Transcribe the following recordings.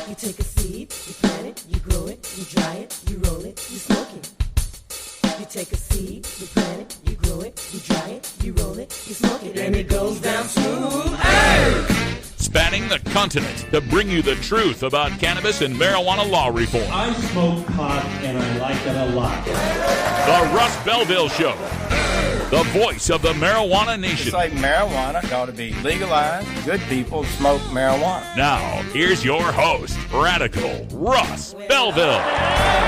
You take a seed, you plant it, you grow it, you dry it, you roll it, you smoke it. You take a seed, you plant it, you grow it, you dry it, you roll it, you smoke it, and it goes down smooth. Hey! Spanning the continent to bring you the truth about cannabis and marijuana law reform. I smoke pot and I like it a lot. The Russ Belville Show. The voice of the marijuana nation. It's like marijuana ought to be legalized. Good people smoke marijuana. Now, here's your host, Radical Russ Belville.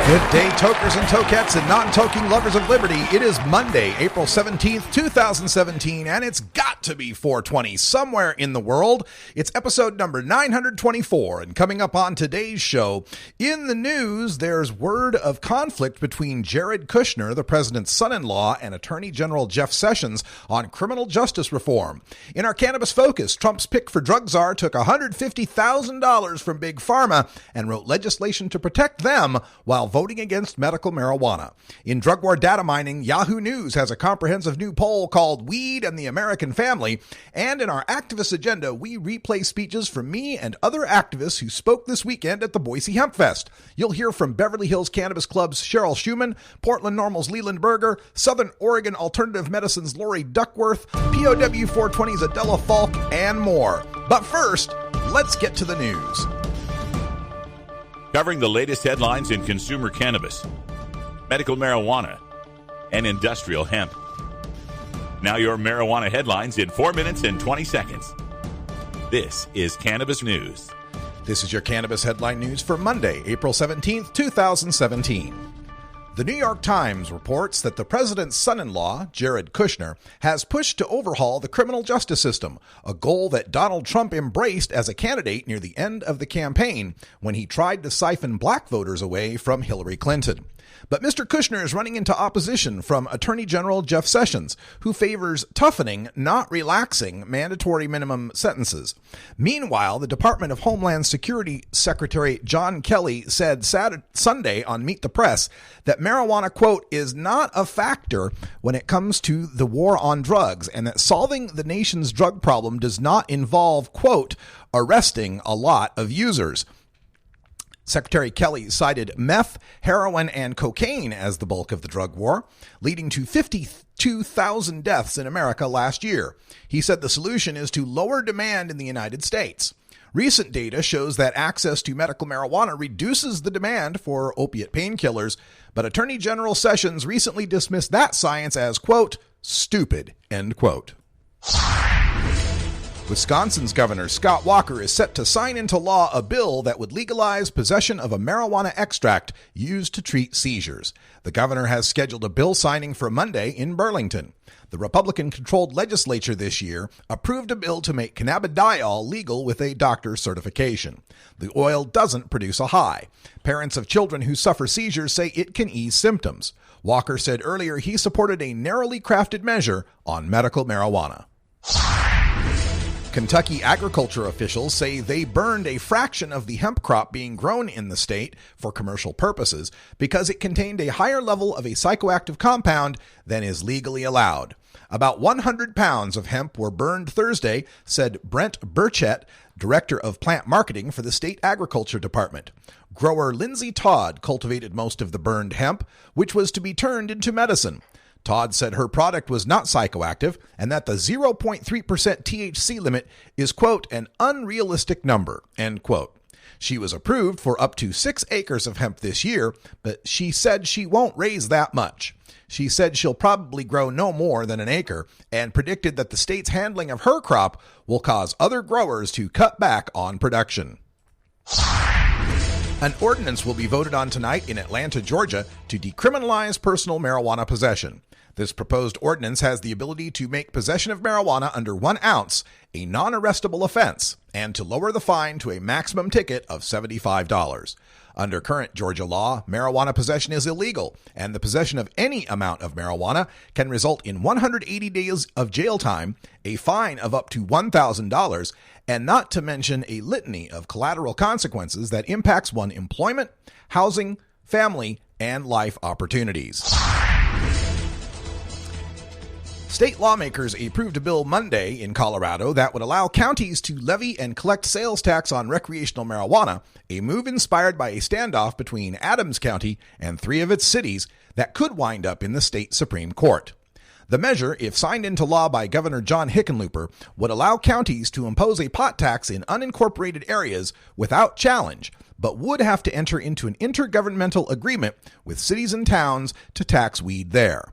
Good day, tokers and tokettes and non-toking lovers of liberty. It is Monday, April 17th, 2017, and it's got to be 420 somewhere in the world. It's episode number 924, and coming up on today's show, in the news, there's word of conflict between Jared Kushner, the president's son-in-law, and Attorney General Jeff Sessions on criminal justice reform. In our cannabis focus, Trump's pick for drug czar took $150,000 from Big Pharma and wrote legislation to protect them while voting against medical marijuana. In drug war data mining, Yahoo News has a comprehensive new poll called Weed and the American Family. And in our activist agenda, we replay speeches from me and other activists who spoke this weekend at the Boise Hempfest. You'll hear from Beverly Hills Cannabis Club's Cheryl Schumann, Portland Normal's Leland Berger, Southern Oregon Alternative Medicine's Lori Duckworth, POW 420's Adela Falk, and more. But first, let's get to the news. Covering the latest headlines in consumer cannabis, medical marijuana, and industrial hemp. Now your marijuana headlines in 4 minutes and 20 seconds. This is Cannabis News. This is your Cannabis Headline News for Monday, April 17th, 2017. The New York Times reports that the president's son-in-law, Jared Kushner, has pushed to overhaul the criminal justice system, a goal that Donald Trump embraced as a candidate near the end of the campaign when he tried to siphon black voters away from Hillary Clinton. But Mr. Kushner is running into opposition from Attorney General Jeff Sessions, who favors toughening, not relaxing, mandatory minimum sentences. Meanwhile, the Department of Homeland Security Secretary John Kelly said Sunday on Meet the Press that marijuana, quote, is not a factor when it comes to the war on drugs, and that solving the nation's drug problem does not involve, quote, arresting a lot of users. Secretary Kelly cited meth, heroin, and cocaine as the bulk of the drug war, leading to 52,000 deaths in America last year. He said the solution is to lower demand in the United States. Recent data shows that access to medical marijuana reduces the demand for opiate painkillers, but Attorney General Sessions recently dismissed that science as, quote, stupid, end quote. Wisconsin's Governor Scott Walker is set to sign into law a bill that would legalize possession of a marijuana extract used to treat seizures. The governor has scheduled a bill signing for Monday in Burlington. The Republican-controlled legislature this year approved a bill to make cannabidiol legal with a doctor's certification. The oil doesn't produce a high. Parents of children who suffer seizures say it can ease symptoms. Walker said earlier he supported a narrowly crafted measure on medical marijuana. Kentucky agriculture officials say they burned a fraction of the hemp crop being grown in the state for commercial purposes because it contained a higher level of a psychoactive compound than is legally allowed. About 100 pounds of hemp were burned Thursday, said Brent Burchett, director of plant marketing for the state agriculture department. Grower Lindsay Todd cultivated most of the burned hemp, which was to be turned into medicine. Todd said her product was not psychoactive and that the 0.3% THC limit is, quote, an unrealistic number, end quote. She was approved for up to 6 acres of hemp this year, but she said she won't raise that much. She said she'll probably grow no more than an acre and predicted that the state's handling of her crop will cause other growers to cut back on production. An ordinance will be voted on tonight in Atlanta, Georgia, to decriminalize personal marijuana possession. This proposed ordinance has the ability to make possession of marijuana under 1 ounce a non-arrestable offense and to lower the fine to a maximum ticket of $75. Under current Georgia law, marijuana possession is illegal, and the possession of any amount of marijuana can result in 180 days of jail time, a fine of up to $1,000, and not to mention a litany of collateral consequences that impacts one's employment, housing, family, and life opportunities. State lawmakers approved a bill Monday in Colorado that would allow counties to levy and collect sales tax on recreational marijuana, a move inspired by a standoff between Adams County and 3 of its cities that could wind up in the state Supreme Court. The measure, if signed into law by Governor John Hickenlooper, would allow counties to impose a pot tax in unincorporated areas without challenge, but would have to enter into an intergovernmental agreement with cities and towns to tax weed there.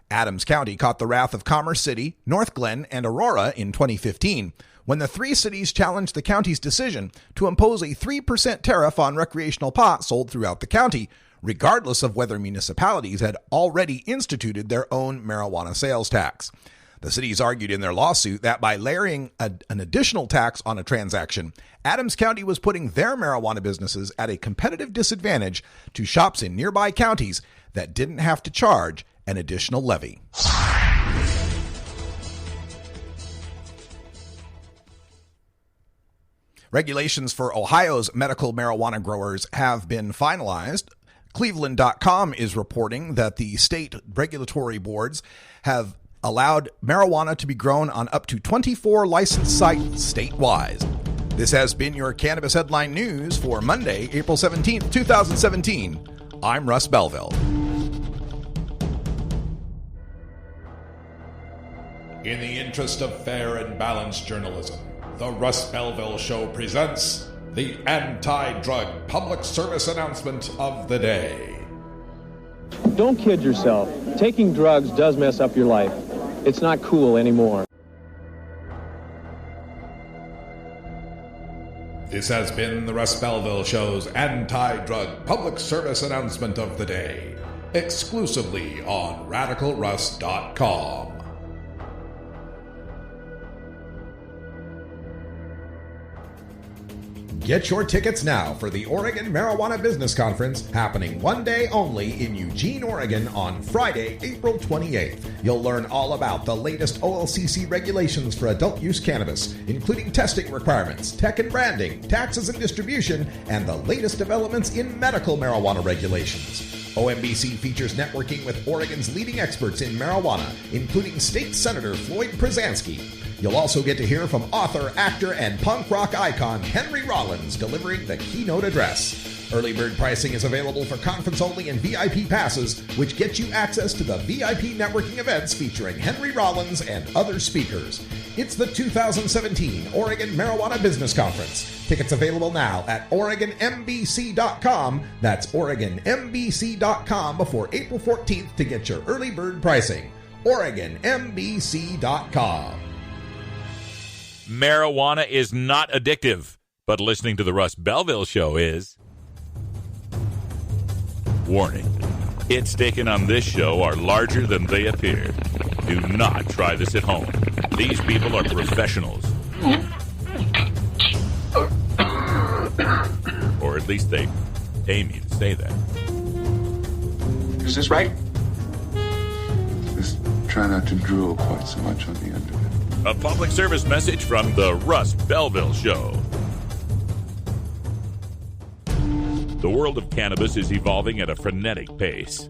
Adams County caught the wrath of Commerce City, North Glen, and Aurora in 2015, when the 3 cities challenged the county's decision to impose a 3% tariff on recreational pot sold throughout the county, regardless of whether municipalities had already instituted their own marijuana sales tax. The cities argued in their lawsuit that by layering an additional tax on a transaction, Adams County was putting their marijuana businesses at a competitive disadvantage to shops in nearby counties that didn't have to charge an additional levy. Regulations for Ohio's medical marijuana growers have been finalized. Cleveland.com is reporting that the state regulatory boards have allowed marijuana to be grown on up to 24 licensed sites statewide. This has been your Cannabis Headline News for Monday, April 17th, 2017. I'm Russ Belville. In the interest of fair and balanced journalism, the Russ Belville Show presents the anti-drug public service announcement of the day. Don't kid yourself. Taking drugs does mess up your life. It's not cool anymore. This has been the Russ Belville Show's anti-drug public service announcement of the day, exclusively on RadicalRuss.com. Get your tickets now for the Oregon Marijuana Business Conference, happening one day only in Eugene, Oregon on Friday, April 28th. You'll learn all about the latest OLCC regulations for adult use cannabis, including testing requirements, tech and branding, taxes and distribution, and the latest developments in medical marijuana regulations. OMBC features networking with Oregon's leading experts in marijuana, including State Senator Floyd Przansky. You'll also get to hear from author, actor, and punk rock icon Henry Rollins delivering the keynote address. Early bird pricing is available for conference-only and VIP passes, which get you access to the VIP networking events featuring Henry Rollins and other speakers. It's the 2017 Oregon Marijuana Business Conference. Tickets available now at OregonMBC.com. That's OregonMBC.com before April 14th to get your early bird pricing. OregonMBC.com. Marijuana is not addictive, but listening to the Russ Belville Show is. Warning. Hits taken on this show are larger than they appear. Do not try this at home. These people are professionals. Or at least they pay me to say that. Is this right? Just try not to drool quite so much on the end of it. A public service message from the Russ Belville Show. The world of cannabis is evolving at a frenetic pace.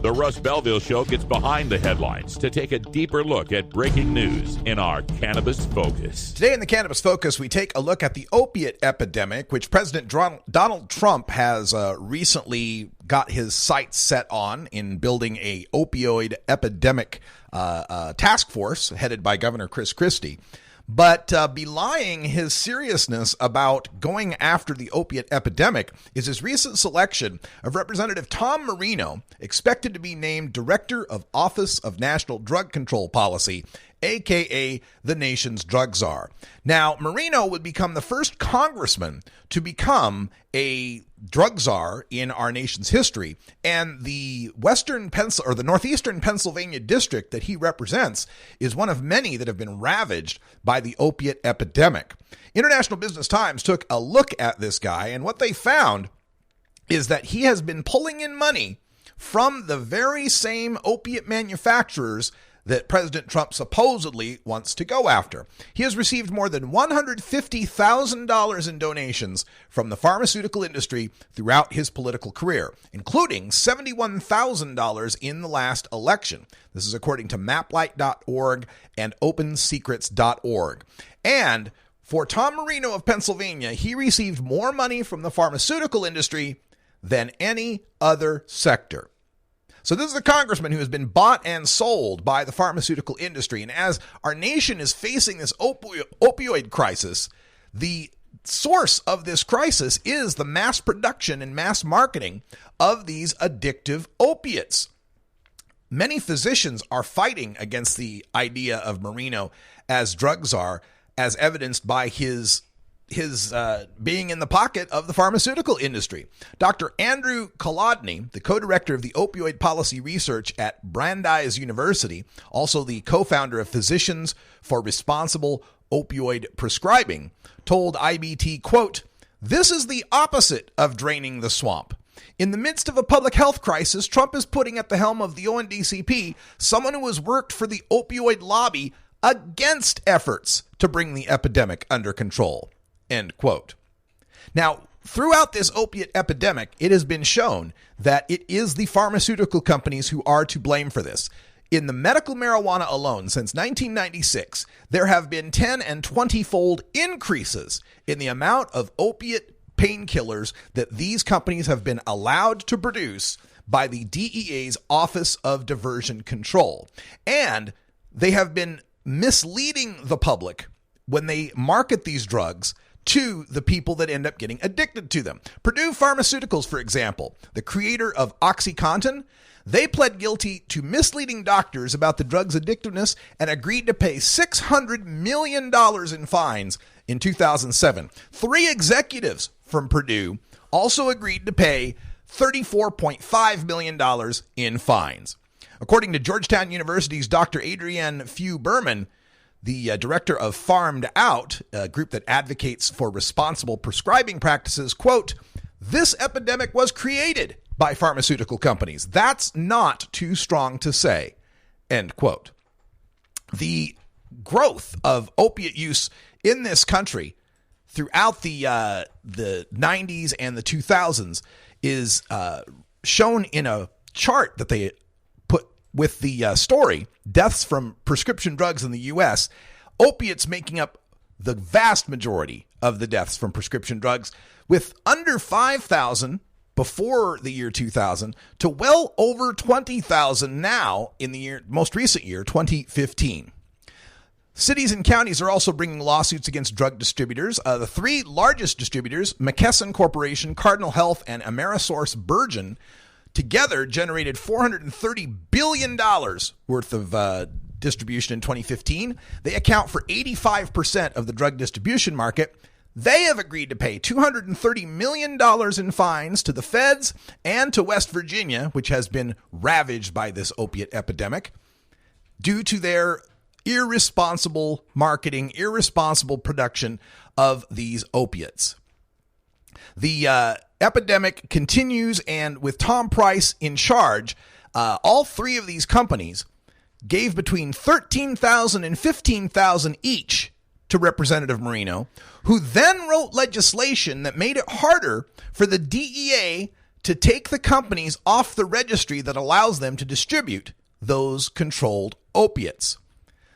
The Russ Belville Show gets behind the headlines to take a deeper look at breaking news in our Cannabis Focus. Today in the Cannabis Focus, we take a look at the opiate epidemic, which President Donald Trump has recently got his sights set on in building a opioid epidemic task force headed by Governor Chris Christie. But belying his seriousness about going after the opiate epidemic is his recent selection of Representative Tom Marino, expected to be named Director of Office of National Drug Control Policy, a.k.a. the nation's drug czar. Now, Marino would become the first congressman to become a drug czar in our nation's history, and the northeastern Pennsylvania district that he represents is one of many that have been ravaged by the opiate epidemic. International Business Times took a look at this guy, and what they found is that he has been pulling in money from the very same opiate manufacturers that President Trump supposedly wants to go after. He has received more than $150,000 in donations from the pharmaceutical industry throughout his political career, including $71,000 in the last election. This is according to maplight.org and opensecrets.org. And for Tom Marino of Pennsylvania, he received more money from the pharmaceutical industry than any other sector. So this is a congressman who has been bought and sold by the pharmaceutical industry. And as our nation is facing this opioid crisis, the source of this crisis is the mass production and mass marketing of these addictive opiates. Many physicians are fighting against the idea of Marino as drug czar, as evidenced by his being in the pocket of the pharmaceutical industry. Dr. Andrew Kolodny, the co-director of the opioid policy research at Brandeis University, also the co-founder of Physicians for Responsible Opioid Prescribing, told IBT, quote, "This is the opposite of draining the swamp. In the midst of a public health crisis, Trump is putting at the helm of the ONDCP someone who has worked for the opioid lobby against efforts to bring the epidemic under control." End quote. Now, throughout this opiate epidemic, it has been shown that it is the pharmaceutical companies who are to blame for this. In the medical marijuana alone, since 1996, there have been 10 and 20-fold increases in the amount of opiate painkillers that these companies have been allowed to produce by the DEA's Office of Diversion Control. And they have been misleading the public when they market these drugs to the people that end up getting addicted to them. Purdue Pharmaceuticals, for example, the creator of OxyContin, they pled guilty to misleading doctors about the drug's addictiveness and agreed to pay $600 million in fines in 2007. 3 executives from Purdue also agreed to pay $34.5 million in fines. According to Georgetown University's Dr. Adrienne Few-Berman, the director of Farmed Out, a group that advocates for responsible prescribing practices, quote, "This epidemic was created by pharmaceutical companies. That's not too strong to say," end quote. The growth of opiate use in this country throughout the 90s and the 2000s is shown in a chart that they put with the story, deaths from prescription drugs in the U.S., opiates making up the vast majority of the deaths from prescription drugs, with under 5,000 before the year 2000 to well over 20,000 now in the most recent year, 2015. Cities and counties are also bringing lawsuits against drug distributors. The 3 largest distributors, McKesson Corporation, Cardinal Health, and AmerisourceBergen, together generated $430 billion worth of distribution in 2015. They account for 85% of the drug distribution market. They have agreed to pay $230 million in fines to the feds and to West Virginia, which has been ravaged by this opiate epidemic, due to their irresponsible marketing, irresponsible production of these opiates. The epidemic continues, and with Tom Price in charge, all 3 of these companies gave between $13,000 and $15,000 each to Representative Marino, who then wrote legislation that made it harder for the DEA to take the companies off the registry that allows them to distribute those controlled opiates.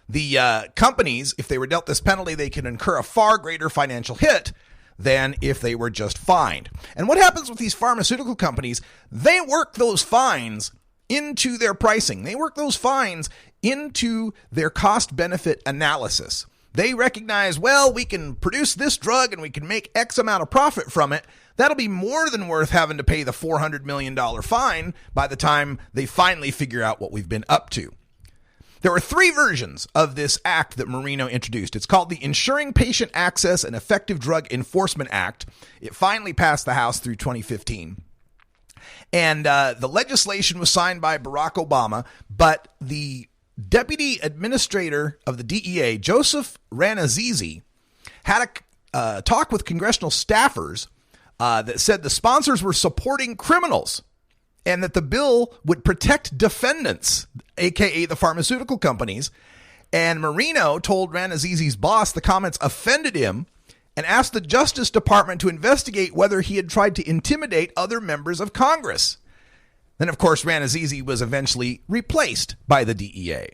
The companies, if they were dealt this penalty, they can incur a far greater financial hit than if they were just fined. And what happens with these pharmaceutical companies, they work those fines into their pricing. They work those fines into their cost-benefit analysis. They recognize, well, we can produce this drug and we can make X amount of profit from it. That'll be more than worth having to pay the $400 million fine by the time they finally figure out what we've been up to. There were 3 versions of this act that Marino introduced. It's called the Ensuring Patient Access and Effective Drug Enforcement Act. It finally passed the House through 2015. And the legislation was signed by Barack Obama, but the Deputy Administrator of the DEA, Joseph Ranazizi, had a talk with congressional staffers that said the sponsors were supporting criminals and that the bill would protect defendants, aka the pharmaceutical companies. And Marino told Ranazizi's boss the comments offended him and asked the Justice Department to investigate whether he had tried to intimidate other members of Congress. Then, of course, Ranazizi was eventually replaced by the DEA.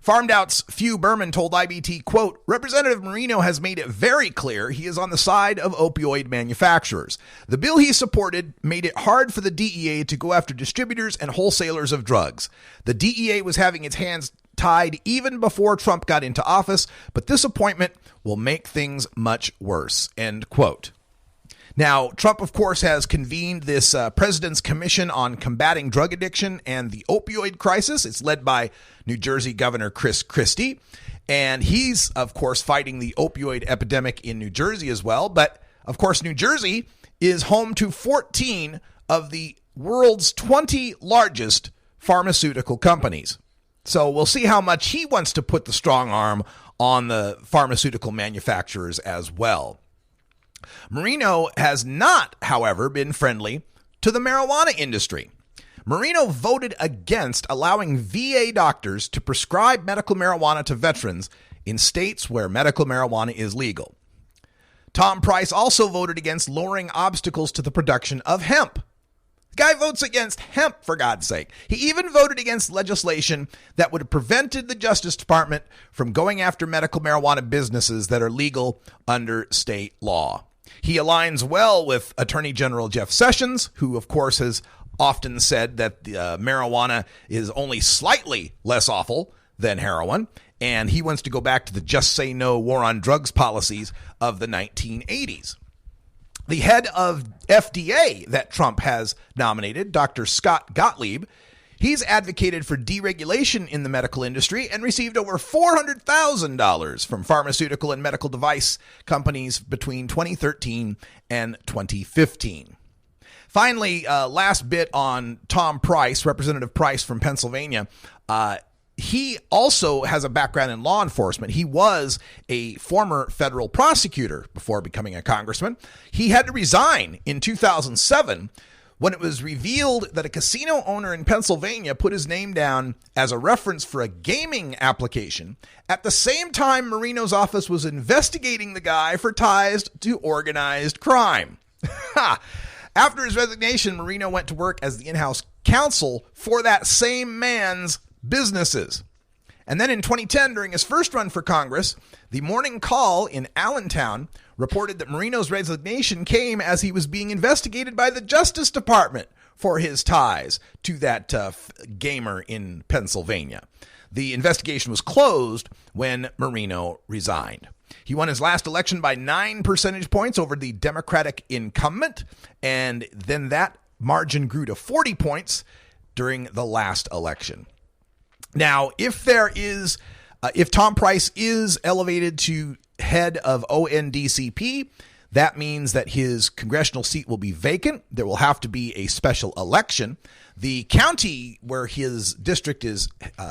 Farmed Out's Few Berman told IBT, quote, Representative Marino has made it very clear he is on the side of opioid manufacturers. The bill he supported made it hard for the DEA to go after distributors and wholesalers of drugs. The DEA was having its hands tied even before Trump got into office, but this appointment will make things much worse, end quote. Now, Trump, of course, has convened this President's Commission on Combating Drug Addiction and the Opioid Crisis. It's led by New Jersey Governor Chris Christie, and he's, of course, fighting the opioid epidemic in New Jersey as well. But, of course, New Jersey is home to 14 of the world's 20 largest pharmaceutical companies. So we'll see how much he wants to put the strong arm on the pharmaceutical manufacturers as well. Marino has not, however, been friendly to the marijuana industry. Marino voted against allowing VA doctors to prescribe medical marijuana to veterans in states where medical marijuana is legal. Tom Price also voted against lowering obstacles to the production of hemp. The guy votes against hemp, for God's sake. He even voted against legislation that would have prevented the Justice Department from going after medical marijuana businesses that are legal under state law. He aligns well with Attorney General Jeff Sessions, who, of course, has often said that marijuana is only slightly less awful than heroin, and he wants to go back to the Just Say No war on drugs policies of the 1980s. The head of FDA that Trump has nominated, Dr. Scott Gottlieb, he's advocated for deregulation in the medical industry and received over $400,000 from pharmaceutical and medical device companies between 2013 and 2015. Finally, last bit on Tom Price, Representative Price from Pennsylvania. He also has a background in law enforcement. He was a former federal prosecutor before becoming a congressman. He had to resign in 2007 when it was revealed that a casino owner in Pennsylvania put his name down as a reference for a gaming application at the same time Marino's office was investigating the guy for ties to organized crime. After his resignation, Marino went to work as the in-house counsel for that same man's businesses. And then in 2010, during his first run for Congress, the Morning Call in Allentown reported that Marino's resignation came as he was being investigated by the Justice Department for his ties to that gamer in Pennsylvania. The investigation was closed when Marino resigned. He won his last election by 9 percentage points over the Democratic incumbent, and then that margin grew to 40 points during the last election. Now, if Tom Price is elevated to head of ONDCP, that means that his congressional seat will be vacant. There will have to be a special election. The county where his district is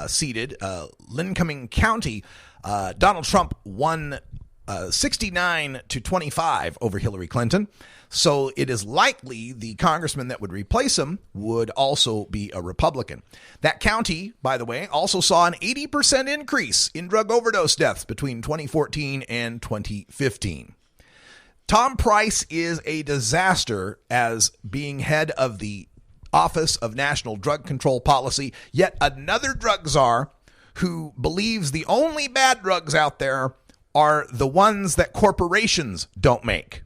seated, Lyncoming County, Donald Trump won 69-25 over Hillary Clinton. So it is likely the congressman that would replace him would also be a Republican. That county, by the way, also saw an 80% increase in drug overdose deaths between 2014 and 2015. Tom Price is a disaster as being head of the Office of National Drug Control Policy, yet another drug czar who believes the only bad drugs out there are the ones that corporations don't make.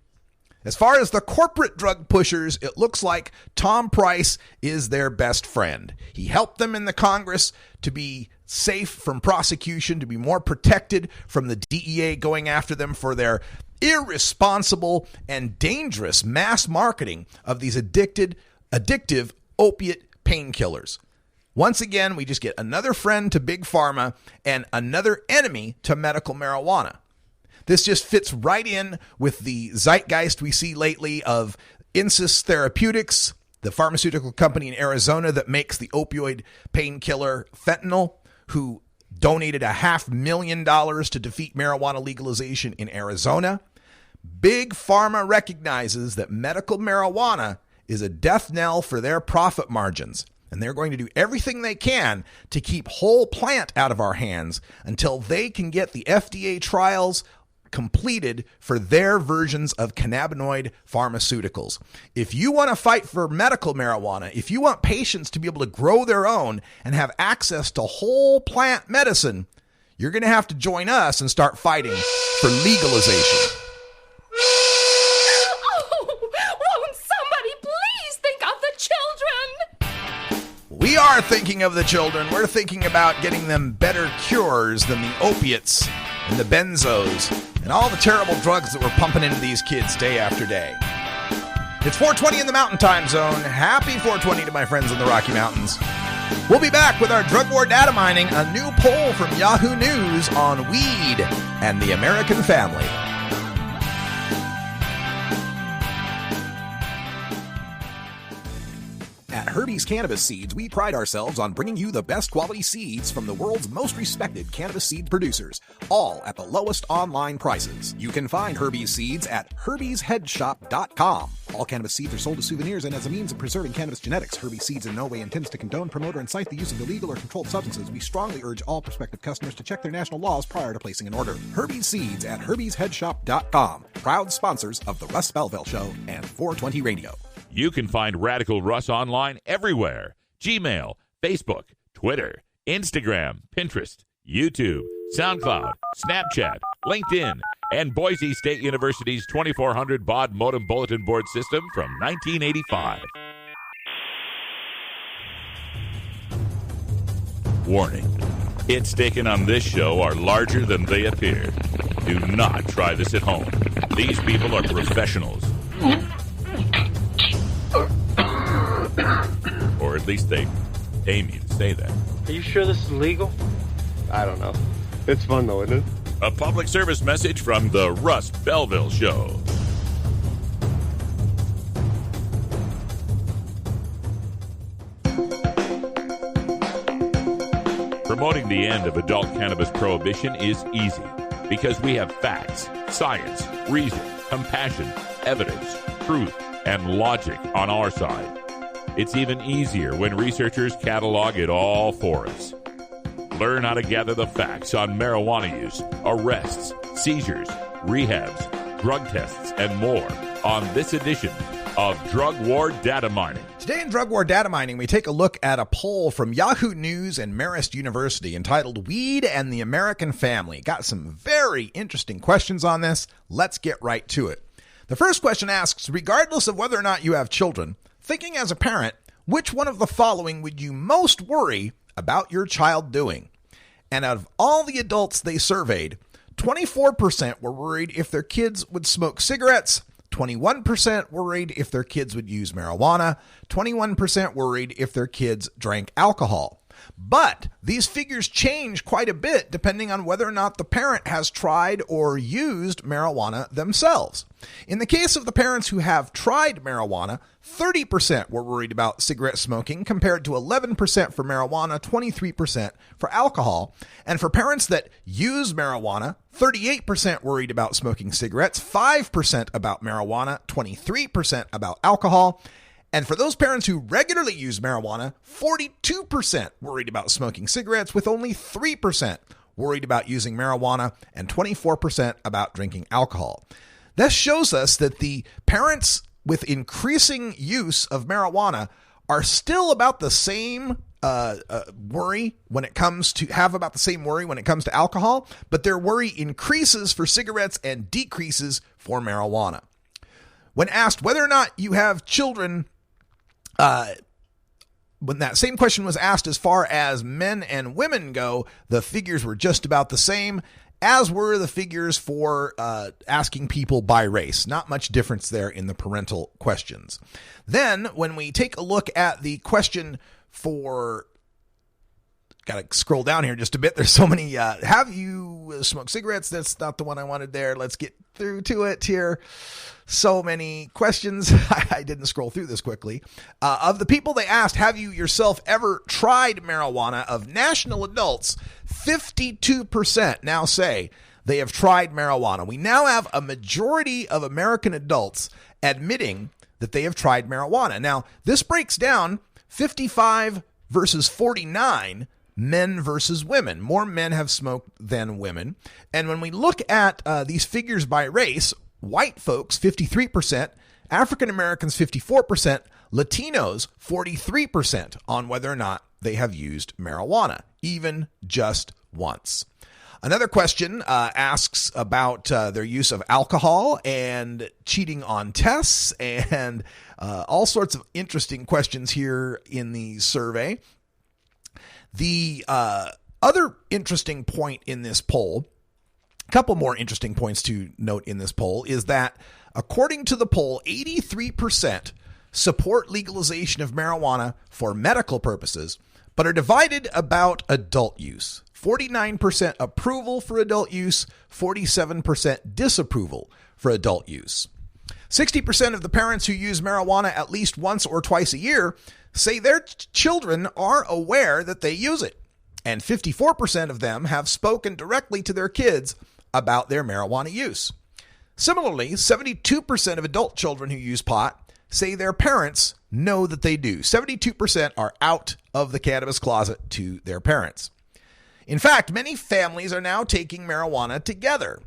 As far as the corporate drug pushers, it looks like Tom Price is their best friend. He helped them in the Congress to be safe from prosecution, to be more protected from the DEA going after them for their irresponsible and dangerous mass marketing of these addictive opiate painkillers. Once again, we just get another friend to Big Pharma and another enemy to medical marijuana. This just fits right in with the zeitgeist we see lately of Insys Therapeutics, the pharmaceutical company in Arizona that makes the opioid painkiller fentanyl, who donated $500,000 to defeat marijuana legalization in Arizona. Big Pharma recognizes that medical marijuana is a death knell for their profit margins. And they're going to do everything they can to keep whole plant out of our hands until they can get the FDA trials completed for their versions of cannabinoid pharmaceuticals. If you want to fight for medical marijuana, if you want patients to be able to grow their own and have access to whole plant medicine, you're going to have to join us and start fighting for legalization. Won't somebody please think of the children? We are thinking of the children. We're thinking about getting them better cures than the opiates and the benzos and all the terrible drugs that we're pumping into these kids day after day. It's 4:20 in the Mountain Time Zone. Happy 4:20 to my friends in the Rocky Mountains. We'll be back with our drug war data mining, a new poll from Yahoo News on weed and the American family. At Herbie's Cannabis Seeds, we pride ourselves on bringing you the best quality seeds from the world's most respected cannabis seed producers, all at the lowest online prices. You can find Herbie's Seeds at herbiesheadshop.com. All cannabis seeds are sold as souvenirs and as a means of preserving cannabis genetics. Herbie's Seeds in no way intends to condone, promote, or incite the use of illegal or controlled substances. We strongly urge all prospective customers to check their national laws prior to placing an order. Herbie's Seeds at herbiesheadshop.com. Proud sponsors of the Russ Belville Show and 420 Radio. You can find Radical Russ online everywhere. Gmail, Facebook, Twitter, Instagram, Pinterest, YouTube, SoundCloud, Snapchat, LinkedIn, and Boise State University's 2400 baud modem bulletin board system from 1985. Warning. Hits taken on this show are larger than they appear. Do not try this at home. These people are professionals. Or at least they aim you to say that. Are you sure this is legal? I don't know. It's fun though, isn't it? A public service message from the Russ Belville Show. Promoting the end of adult cannabis prohibition is easy because we have facts, science, reason, compassion, evidence, truth, and logic on our side. It's even easier when researchers catalog it all for us. Learn how to gather the facts on marijuana use, arrests, seizures, rehabs, drug tests, and more on this edition of Drug War Data Mining. Today in Drug War Data Mining, we take a look at a poll from Yahoo News and Marist University entitled Weed and the American Family. Got some very interesting questions on this. Let's get right to it. The first question asks, regardless of whether or not you have children, thinking as a parent, which one of the following would you most worry about your child doing? And out of all the adults they surveyed, 24% were worried if their kids would smoke cigarettes, 21% worried if their kids would use marijuana, 21% worried if their kids drank alcohol. But these figures change quite a bit depending on whether or not the parent has tried or used marijuana themselves. In the case of the parents who have tried marijuana, 30% were worried about cigarette smoking compared to 11% for marijuana, 23% for alcohol. And for parents that use marijuana, 38% worried about smoking cigarettes, 5% about marijuana, 23% about alcohol. And for those parents who regularly use marijuana, 42% worried about smoking cigarettes, with only 3% worried about using marijuana and 24% about drinking alcohol. This shows us that the parents with increasing use of marijuana are still about the same worry when it comes to alcohol, but their worry increases for cigarettes and decreases for marijuana. When asked whether or not you have children, when that same question was asked as far as men and women go, the figures were just about the same, as were the figures for asking people by race. Not much difference there in the parental questions. Then, when we take a look at the question for... Got to scroll down here just a bit. There's so many. Have you smoked cigarettes? That's not the one I wanted there. Let's get through to it here. So many questions. I didn't scroll through this quickly. Of the people they asked, have you yourself ever tried marijuana? Of national adults, 52% now say they have tried marijuana. We now have a majority of American adults admitting that they have tried marijuana. Now, this breaks down 55 versus 49, men versus women. More men have smoked than women. And when we look at these figures by race, white folks, 53%, African Americans, 54%, Latinos, 43% on whether or not they have used marijuana, even just once. Another question asks about their use of alcohol and cheating on tests and all sorts of interesting questions here in the survey. The other interesting point in this poll, a couple more interesting points to note in this poll, is that according to the poll, 83% support legalization of marijuana for medical purposes, but are divided about adult use. 49% approval for adult use, 47% disapproval for adult use. 60% of the parents who use marijuana at least once or twice a year say their children are aware that they use it. And 54% of them have spoken directly to their kids about their marijuana use. Similarly, 72% of adult children who use pot say their parents know that they do. 72% are out of the cannabis closet to their parents. In fact, many families are now taking marijuana together.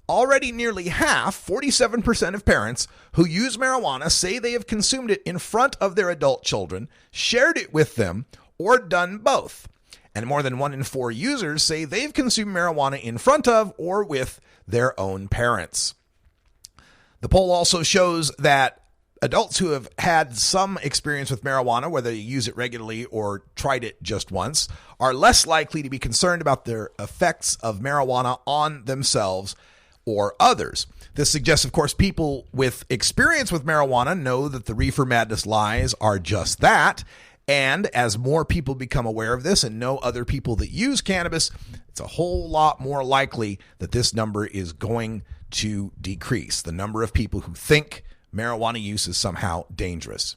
Already nearly half, 47% of parents who use marijuana say they have consumed it in front of their adult children, shared it with them, or done both. And more than 1 in 4 users say they've consumed marijuana in front of or with their own parents. The poll also shows that adults who have had some experience with marijuana, whether they use it regularly or tried it just once, are less likely to be concerned about their effects of marijuana on themselves or others. This suggests, of course, people with experience with marijuana know that the reefer madness lies are just that. And as more people become aware of this and know other people that use cannabis, it's a whole lot more likely that this number is going to decrease. The number of people who think marijuana use is somehow dangerous.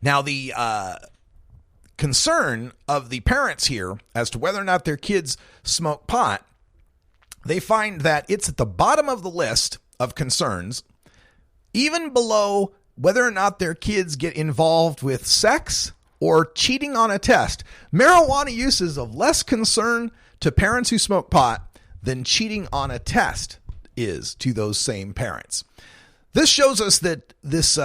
Now, the concern of the parents here as to whether or not their kids smoke pot, they find that it's at the bottom of the list of concerns, even below whether or not their kids get involved with sex or cheating on a test. Marijuana use is of less concern to parents who smoke pot than cheating on a test is to those same parents. This shows us that this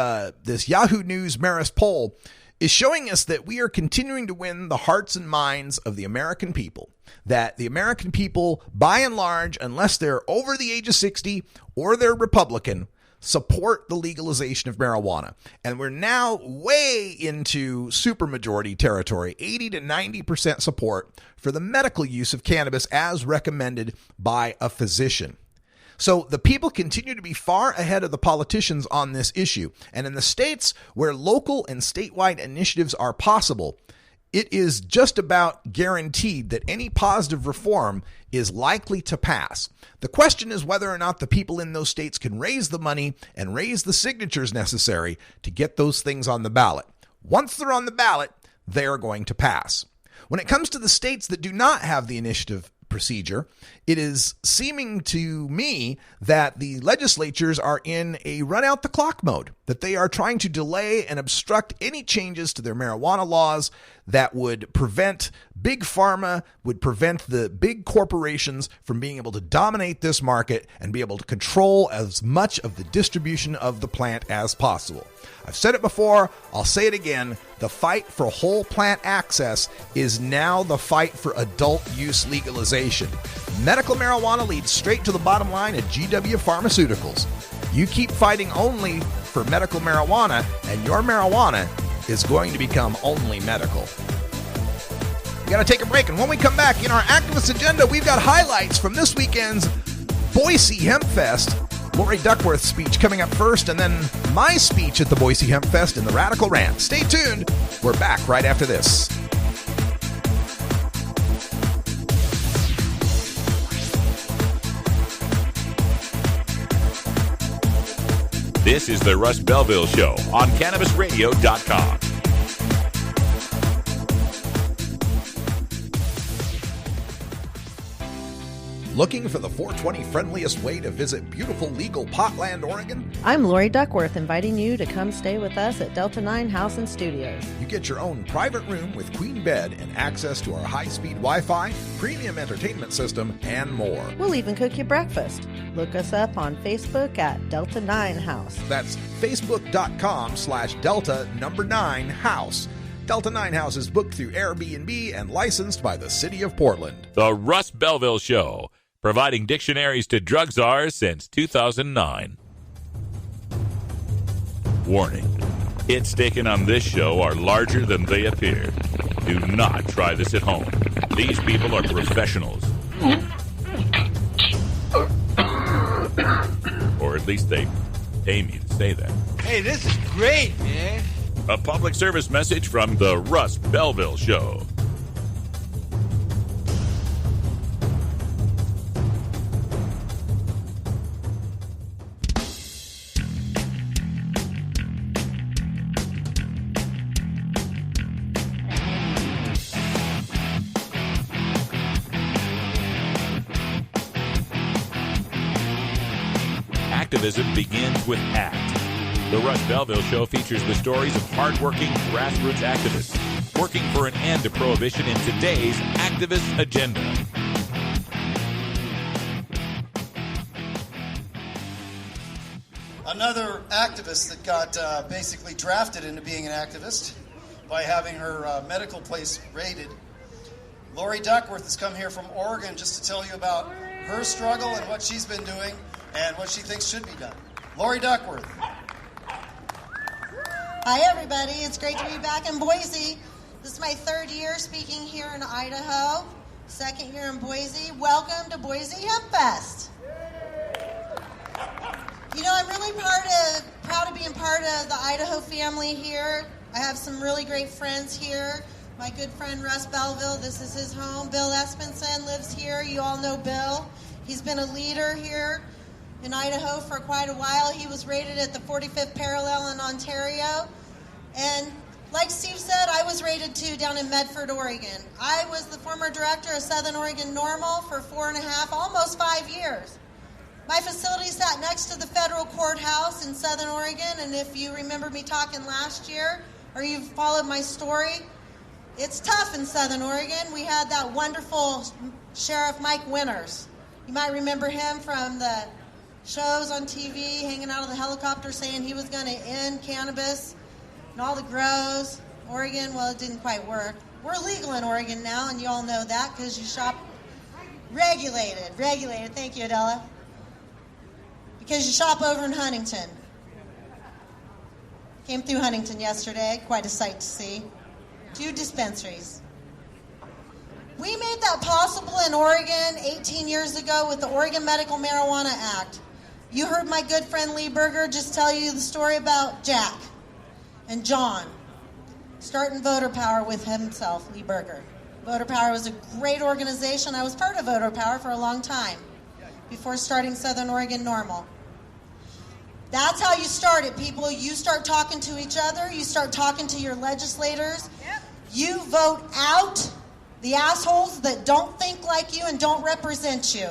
Yahoo News Marist poll is showing us that we are continuing to win the hearts and minds of the American people. That the American people, by and large, unless they're over the age of 60 or they're Republican, support the legalization of marijuana. And we're now way into supermajority territory, 80 to 90% support for the medical use of cannabis as recommended by a physician. So the people continue to be far ahead of the politicians on this issue. And in the states where local and statewide initiatives are possible, it is just about guaranteed that any positive reform is likely to pass. The question is whether or not the people in those states can raise the money and raise the signatures necessary to get those things on the ballot. Once they're on the ballot, they are going to pass. When it comes to the states that do not have the initiative procedure, it is seeming to me that the legislatures are in a run out the clock mode, that they are trying to delay and obstruct any changes to their marijuana laws that would prevent big pharma, would prevent the big corporations from being able to dominate this market and be able to control as much of the distribution of the plant as possible. I've said it before, I'll say it again, the fight for whole plant access is now the fight for adult use legalization. Medical marijuana leads straight to the bottom line at GW Pharmaceuticals. You keep fighting only for medical marijuana, and your marijuana is going to become only medical. We got to take a break, and when we come back in our activist agenda, we've got highlights from this weekend's Boise Hempfest. Lori Duckworth's speech coming up first, and then my speech at the Boise Hempfest in the Radical Rant. Stay tuned. We're back right after this. This is the Russ Belville Show on CannabisRadio.com. Looking for the 420 friendliest way to visit beautiful legal Potland, Oregon? I'm Lori Duckworth, inviting you to come stay with us at Delta 9 House and Studios. You get your own private room with queen bed and access to our high-speed Wi-Fi, premium entertainment system, and more. We'll even cook you breakfast. Look us up on Facebook at Delta 9 House. That's facebook.com/Delta9House. Delta 9 House is booked through Airbnb and licensed by the City of Portland. The Russ Belville Show, providing dictionaries to drug czars since 2009. Warning. Hits taken on this show are larger than they appear. Do not try this at home. These people are professionals. Or at least they pay me to say that. Hey, this is great, man. A public service message from the Russ Belville Show. Activism begins with ACT. The Russ Belville Show features the stories of hardworking grassroots activists working for an end to prohibition in today's activist agenda. Another activist that got basically drafted into being an activist by having her medical place raided. Lori Duckworth has come here from Oregon just to tell you about her struggle and what she's been doing and what she thinks should be done. Lori Duckworth. Hi, everybody. It's great to be back in Boise. This is my third year speaking here in Idaho, second year in Boise. Welcome to Boise Hempfest. You know, I'm really proud of being part of the Idaho family here. I have some really great friends here. My good friend Russ Belville, this is his home. Bill Espenson lives here. You all know Bill. He's been a leader here in Idaho for quite a while. He was rated at the 45th parallel in Ontario. And like Steve said, I was rated too down in Medford, Oregon. I was the former director of Southern Oregon Normal for 4.5, almost 5 years. My facility sat next to the federal courthouse in Southern Oregon, and if you remember me talking last year, or you've followed my story, it's tough in Southern Oregon. We had that wonderful Sheriff Mike Winters. You might remember him from the shows on TV, hanging out of the helicopter saying he was going to end cannabis and all the grows. Oregon, well, it didn't quite work. We're legal in Oregon now, and you all know that because you shop regulated. Thank you, Adela. Because you shop over in Huntington. Came through Huntington yesterday, quite a sight to see. 2 dispensaries. We made that possible in Oregon 18 years ago with the Oregon Medical Marijuana Act. You heard my good friend Lee Berger just tell you the story about Jack and John starting Voter Power with himself, Lee Berger. Voter Power was a great organization. I was part of Voter Power for a long time before starting Southern Oregon Normal. That's how you start it, people. You start talking to each other. You start talking to your legislators. You vote out the assholes that don't think like you and don't represent you.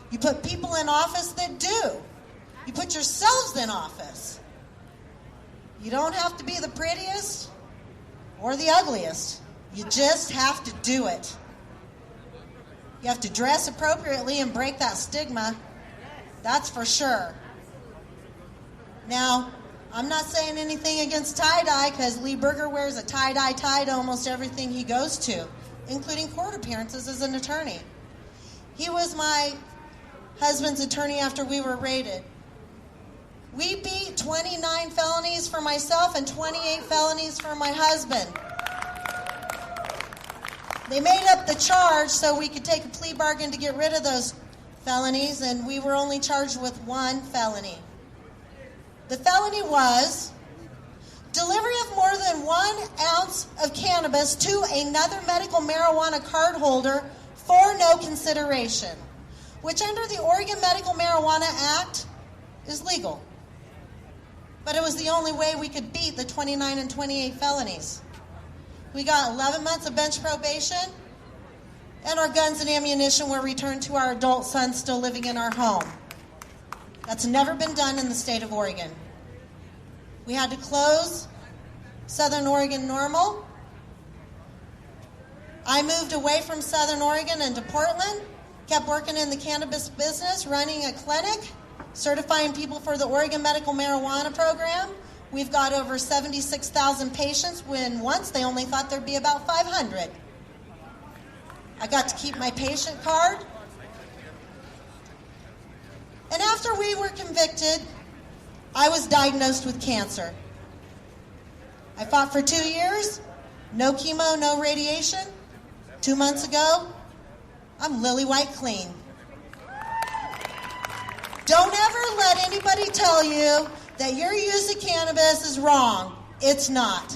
You put people in office that do. You put yourselves in office. You don't have to be the prettiest or the ugliest. You just have to do it. You have to dress appropriately and break that stigma. That's for sure. Now, I'm not saying anything against tie-dye because Lee Berger wears a tie-dye tie to almost everything he goes to, including court appearances as an attorney. He was my husband's attorney after we were raided. We beat 29 felonies for myself and 28 felonies for my husband. They made up the charge so we could take a plea bargain to get rid of those felonies, and we were only charged with 1 felony. The felony was delivery of more than 1 ounce of cannabis to another medical marijuana card holder for no consideration, which under the Oregon Medical Marijuana Act is legal. But it was the only way we could beat the 29 and 28 felonies. We got 11 months of bench probation, and our guns and ammunition were returned to our adult son still living in our home. That's never been done in the state of Oregon. We had to close Southern Oregon Normal. I moved away from Southern Oregon into Portland, kept working in the cannabis business, running a clinic, certifying people for the Oregon Medical Marijuana Program. We've got over 76,000 patients when once they only thought there'd be about 500. I got to keep my patient card. And after we were convicted, I was diagnosed with cancer. I fought for 2 years, no chemo, no radiation. 2 months ago, I'm lily white clean. Don't ever let anybody tell you that your use of cannabis is wrong. It's not.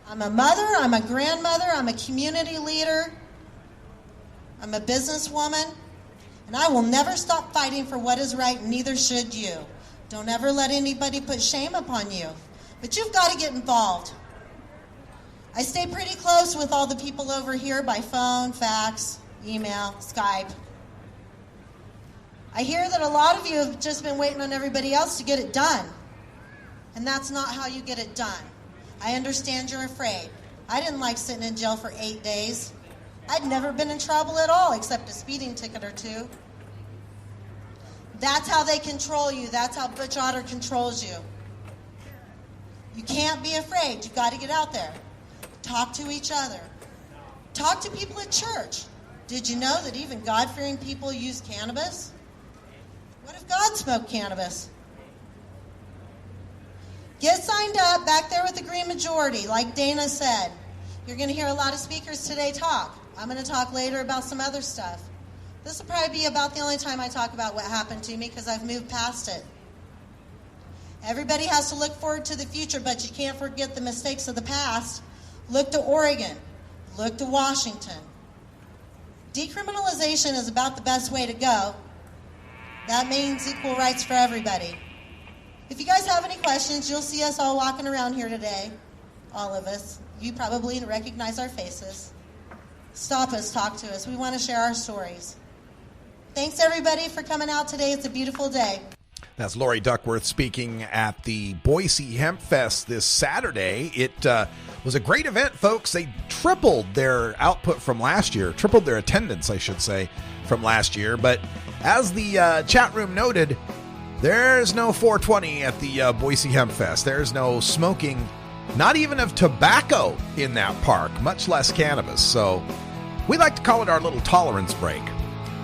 I'm a mother, I'm a grandmother, I'm a community leader, I'm a businesswoman, and I will never stop fighting for what is right, and neither should you. Don't ever let anybody put shame upon you. But you've got to get involved. I stay pretty close with all the people over here by phone, fax, email, Skype. I hear that a lot of you have just been waiting on everybody else to get it done. And that's not how you get it done. I understand you're afraid. I didn't like sitting in jail for 8 days. I'd never been in trouble at all except a speeding ticket or two. That's how they control you. That's how Butch Otter controls you. You can't be afraid. You've got to get out there. Talk to each other. Talk to people at church. Did you know that even God-fearing people use cannabis? What if God smoked cannabis? Get signed up back there with the green majority, like Dana said. You're going to hear a lot of speakers today talk. I'm going to talk later about some other stuff. This will probably be about the only time I talk about what happened to me because I've moved past it. Everybody has to look forward to the future, but you can't forget the mistakes of the past. Look to Oregon. Look to Washington. Decriminalization is about the best way to go. That means equal rights for everybody. If you guys have any questions, you'll see us all walking around here today. All of us. You probably recognize our faces. Stop us, talk to us. We want to share our stories. Thanks, everybody, for coming out today. It's a beautiful day. That's Lori Duckworth speaking at the Boise Hempfest this Saturday. It was a great event, folks. They tripled their output from last year, tripled their attendance, I should say, from last year. But as the chat room noted, there's no 420 at the Boise Hempfest. There's no smoking, not even of tobacco in that park, much less cannabis. So we like to call it our little tolerance break.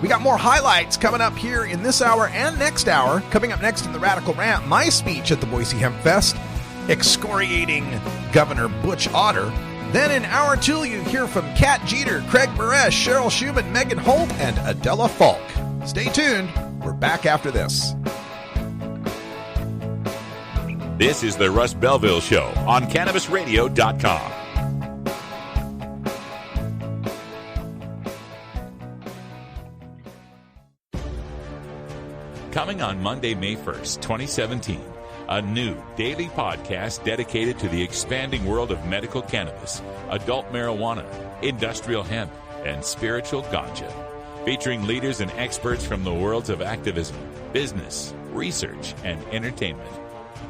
We got more highlights coming up here in this hour and next hour. Coming up next in the Radical Rant, my speech at the Boise Hempfest, excoriating Governor Butch Otter. Then in hour 2, you hear from Kat Jeter, Craig Baresh, Cheryl Schumann, Megan Holt, and Adela Falk. Stay tuned. We're back after this. This is the Russ Belville Show on CannabisRadio.com. Coming on Monday, May 1st, 2017, a new daily podcast dedicated to the expanding world of medical cannabis, adult marijuana, industrial hemp, and spiritual ganja, featuring leaders and experts from the worlds of activism, business, research, and entertainment.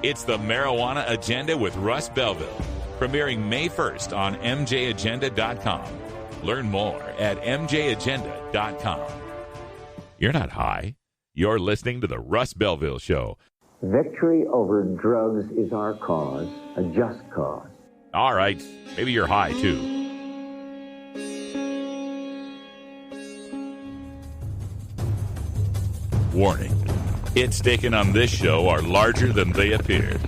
It's the Marijuana Agenda with Russ Belville, premiering May 1st on MJAgenda.com. Learn more at MJAgenda.com. You're not high. You're listening to the Russ Belville Show. Victory over drugs is our cause, a just cause. All right. Maybe you're high, too. Warning. Hits taken on this show are larger than they appear.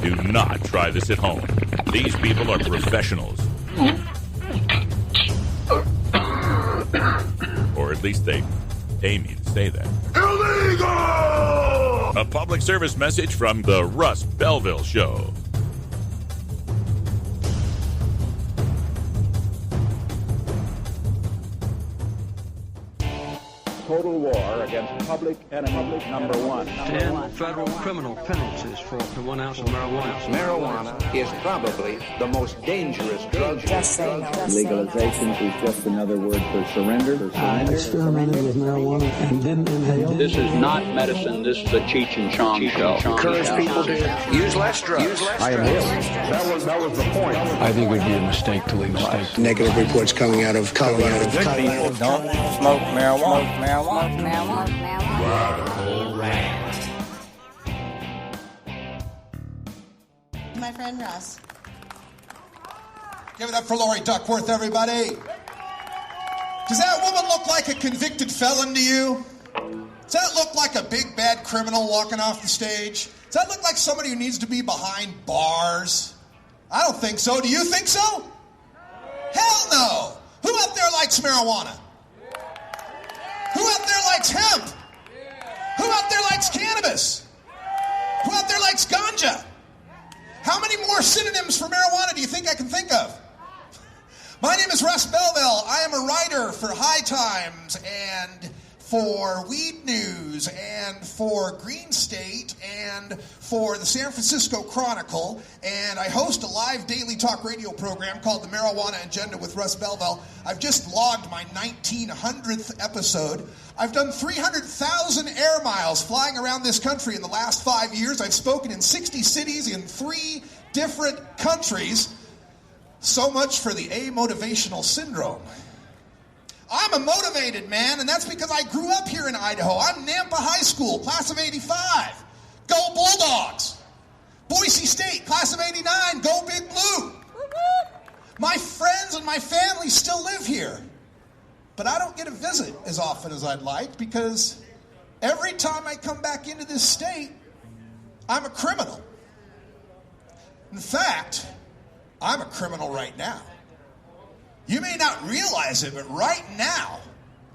Do not try this at home. These people are professionals. Or at least they aim you to say that. Illegal! A public service message from the Russ Belville Show. total war against public enemy number one. 10 federal criminal penalties for 1 ounce of marijuana. Marijuana is probably the most dangerous drug. Legalization is just another word for surrender. I experimented with marijuana and didn't inhale. This is not medicine. This is a Cheech and Chong show. Encourage people to use less drugs. I am him. That was the point. I think it would be a mistake to legalize. Negative reports coming out of Colorado. Good people don't smoke marijuana. Radical Rant. My friend Russ. Give it up for Lori Duckworth, everybody. Does that woman look like a convicted felon to you? Does that look like a big bad criminal walking off the stage? Does that look like somebody who needs to be behind bars? I don't think so. Do you think so? Hell no. Who out there likes marijuana? Who out there likes hemp? Who out there likes cannabis? Who out there likes ganja? How many more synonyms for marijuana do you think I can think of? My name is Russ Belville. I am a writer for High Times and for Weed News and for Green State and for the San Francisco Chronicle, and I host a live daily talk radio program called The Marijuana Agenda with Russ Belville. I've just logged my 1900th episode. I've done 300,000 air miles flying around this country in the last 5 years. I've spoken in 60 cities in 3 different countries. So much for the amotivational syndrome. I'm a motivated man, and that's because I grew up here in Idaho. I'm Nampa High School, class of 85. Go Bulldogs. Boise State, class of 89. Go Big Blue. My friends and my family still live here. But I don't get to visit as often as I'd like because every time I come back into this state, I'm a criminal. In fact, I'm a criminal right now. You may not realize it, but right now,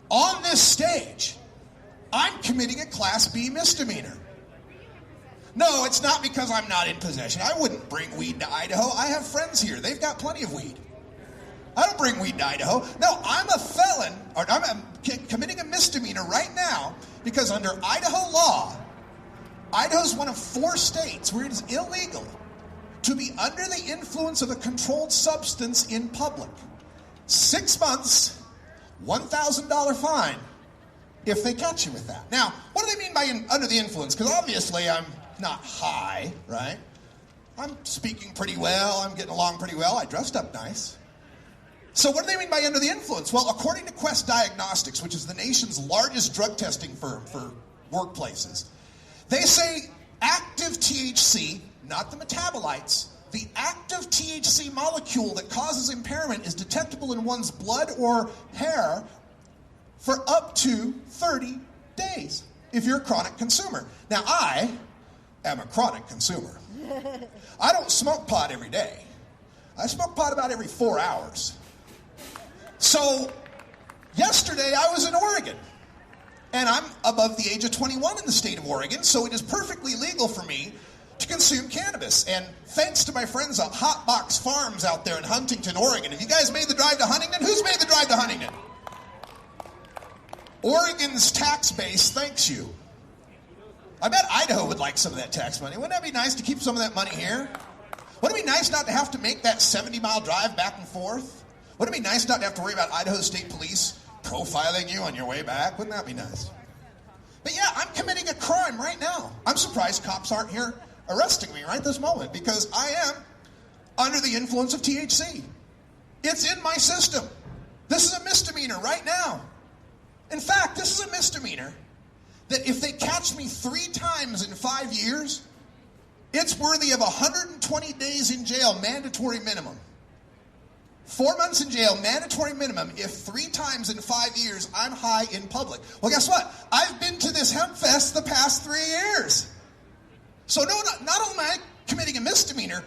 on this stage, I'm committing a Class B misdemeanor. No, it's not because I'm not in possession. I wouldn't bring weed to Idaho. I have friends here. They've got plenty of weed. I don't bring weed to Idaho. No, I'm a felon, or I'm committing a misdemeanor right now because under Idaho law, Idaho's one of 4 states where it is illegal to be under the influence of a controlled substance in public. 6 months, $1,000 fine if they catch you with that. Now, what do they mean by under the influence? Because obviously I'm not high, right? I'm speaking pretty well. I'm getting along pretty well. I dressed up nice. So what do they mean by under the influence? Well, according to Quest Diagnostics, which is the nation's largest drug testing firm for workplaces, they say active THC, not the metabolites, the active THC molecule that causes impairment is detectable in one's blood or hair for up to 30 days if you're a chronic consumer. Now, I am a chronic consumer. I don't smoke pot every day. I smoke pot about every 4 hours. So, yesterday I was in Oregon, and I'm above the age of 21 in the state of Oregon, so it is perfectly legal for me to consume cannabis. And thanks to my friends at Hot Box Farms out there in Huntington, Oregon. Have you guys made the drive to Huntington? Who's made the drive to Huntington? Oregon's tax base thanks you. I bet Idaho would like some of that tax money. Wouldn't that be nice to keep some of that money here? Wouldn't it be nice not to have to make that 70-mile drive back and forth? Wouldn't it be nice not to have to worry about Idaho State Police profiling you on your way back? Wouldn't that be nice? But yeah, I'm committing a crime right now. I'm surprised cops aren't here arresting me right this moment because I am under the influence of THC. It's in my system. This is a misdemeanor right now. In fact, this is a misdemeanor that if they catch me 3 times in 5 years, it's worthy of 120 days in jail, mandatory minimum. 4 months in jail, mandatory minimum, if 3 times in 5 years I'm high in public. Well, guess what? I've been to this Hempfest the past 3 years. So not only am I committing a misdemeanor,